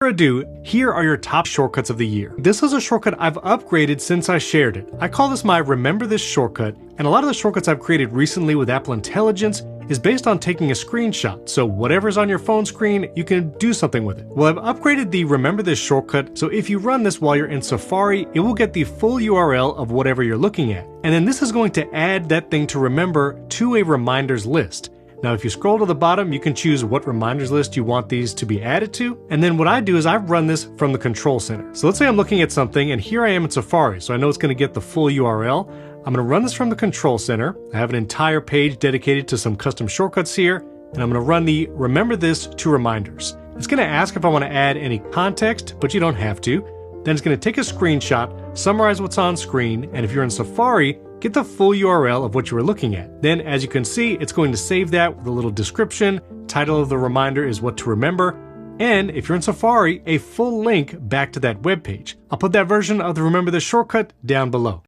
Ado, here are your top shortcuts of the year. This is a shortcut I've upgraded since I shared it. I call this my Remember This shortcut, and a lot of the shortcuts I've created recently with Apple Intelligence is based on taking a screenshot, so whatever's on your phone screen, you can do something with it. Well, I've upgraded the Remember This shortcut, so if you run this while you're in Safari, it will get the full URL of whatever you're looking at. And then this is going to add that thing to remember to a reminders list. Now, if you scroll to the bottom, you can choose what reminders list you want these to be added to. And then what I do is I run this from the control center. So let's say I'm looking at something and here I am in Safari. So I know it's going to get the full URL. I'm going to run this from the control center. I have an entire page dedicated to some custom shortcuts here. And I'm going to run the Remember This to reminders. It's going to ask if I want to add any context, but you don't have to. Then it's going to take a screenshot, summarize what's on screen. And if you're in Safari, get the full URL of what you were looking at. Then, as you can see, it's going to save that with a little description. Title of the reminder is what to remember. And if you're in Safari, a full link back to that web page. I'll put that version of the Remember This shortcut down below.